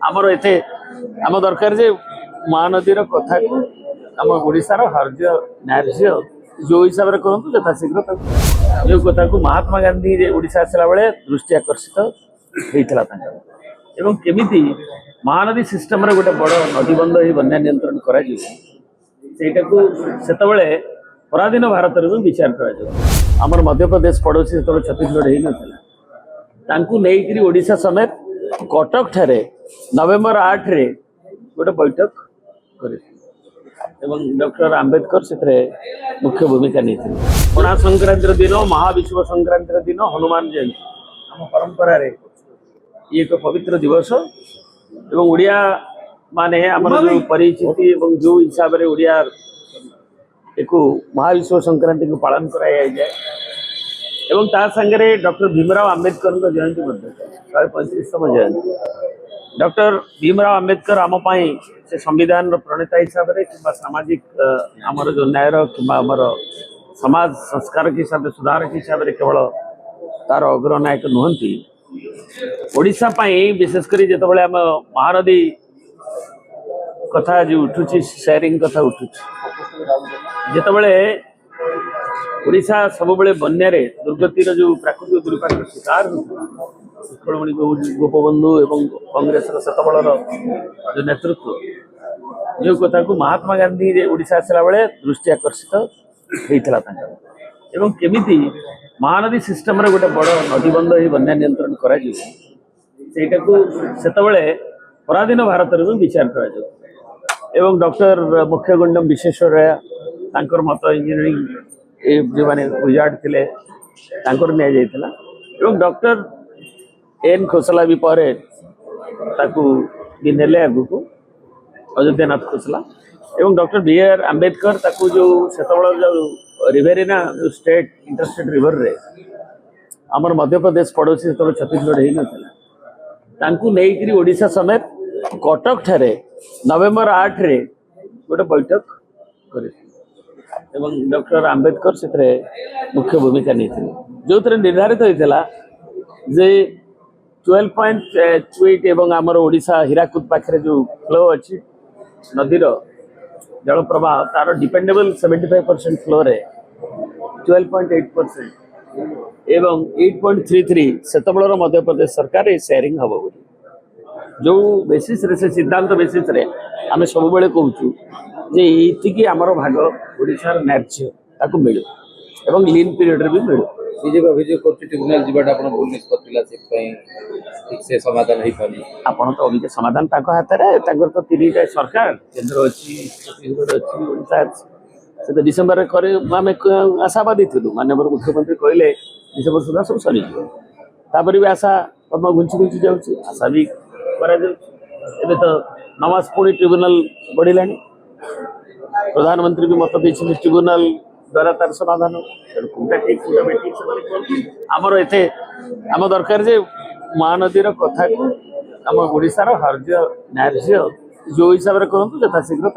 आमर एथे आम दरकार जे महानदीर कथा को आम ओडिशार हर्य न्याय्य जो हिसाब से कहतु यथाशीघ्र जो कथा को महात्मा गांधी ओडिशा आसला बेले दृष्टि आकर्षित होता एवं केमिति महानदी सिस्टम रे गोटे बड़ नदीबंध ही बन्या नियंत्रण करा से पराधीन भारत में विचार कर मध्य प्रदेश पड़ोसी जो छत्तीसगढ़ हो नाकि ओडिशा समेत कटक ठारे नवेम्बर 8 रे गोटे बैठक कर डॉक्टर आंबेडकर से मुख्य भूमिका नहीं पणा संक्रांति दिन महाविश्व संक्रांति दिन हनुमान जयंती आम परंपरा रे ये एक पवित्र दिवस एवं ओडिया माने आमर जो परिचिति एवं जो हिसाब से ओडिया एक महाविश्व संक्रांति को पालन कराया जाए एवं ता संगे डॉक्टर भीमराव आंबेडकर जयंती 135तम जयंती डॉक्टर भीमराव आंबेडकर आम से संविधान प्रणेता हिसाब से कि सामाजिक आमर जो न्याय कि समाज संस्कार के हिसाब से सुधार के हिसाब से केवल तार अग्रनायक नुहति ओडिशा विशेषकर जिते आम महानदी कथा जो उठुची शेयरिंग कथा उठुची जितेबले ओडिशा सब बन्यारे दुर्गतिर जो प्राकृतिक दुर्विपाक शिकार उत्कलमणि गोपबंधु एवं कांग्रेस सेतबलर जो नेतृत्व जो कथा को महात्मा गांधी ओडिशा आसला बेले दृष्टि आकर्षित होता एवं केमिति महानदी सिस्टम रे गोटे बड़ नदीबंध ही बन्या नियंत्रण करा से पराधीन भारत में विचार कर एवं डॉक्टर मुख्यगुंडम विश्वेश्वरैया तांकर मत इंजीनियरिंग जो मैंने विजार्ड थे नि जाइथिला एवं डॉक्टर एन खोसला भी पर नेले आगु को अयोध्यानाथ खोसला एवं डॉक्टर बी आर आंबेडकर ताकू जो सेतबल जो रिवेरिना जो स्टेट इंटरस्टेट रिवर रे आमर मध्य प्रदेश पड़ोसी जो छत्तीसगढ़ हो नाकि ओडिशा समेत कटक ठारे नवेम्बर 8 रे गोटे बैठक कर डॉक्टर आंबेडकर से मुख्य भूमिका नहीं जो निर्धारित होता जे 12.28 एवं आमर ओडिशा हीराकुद पाखे जो फ्लो अच्छी नदीर जल प्रवाह तार डिपेंडेबल 75% फ्लो रे 12.8% एवं 8.33 सेतबलर मध्य प्रदेश सरकार ये शेयरिंग हम बोली जो बेसिस रे से सिद्धांत बेसिस रे आम सब बेले कहूँ जे ये आमर भाग ओडिशार न्याय्य ताकू मिलू एवं लीन पीरियड रे भी मिलू बीजेपी अभियोग कर ट्रिब्यूनल जीवाटा आपन भूल निष्पत्ति ठीक से समाधान हो पानी आपन तो अभी समाधान हाथ में तो 3टा सरकार केंद्र अच्छी छत्तीसगढ़ अच्छी ओडिशा से तो डिसेम्बर रे करे आम आशावादी थिलु माननीय मुख्यमंत्री कहले डिसेम्बर सुधा सब सरी तापर भी आशा पद्म घुंची घुंची जाऊँगी आशा भी करा एबे तो नमाज पुणी ट्रिब्यूनल बढ़ला प्रधानमंत्री भी मत देते ट्रिब्यूनल द्वारा तार समाधान आमर एथे आम दरकार जे महानदीर कथा को आम ओडिशार हर्य न्याय्य जो हिसाब से कहतु यथाशीघ्र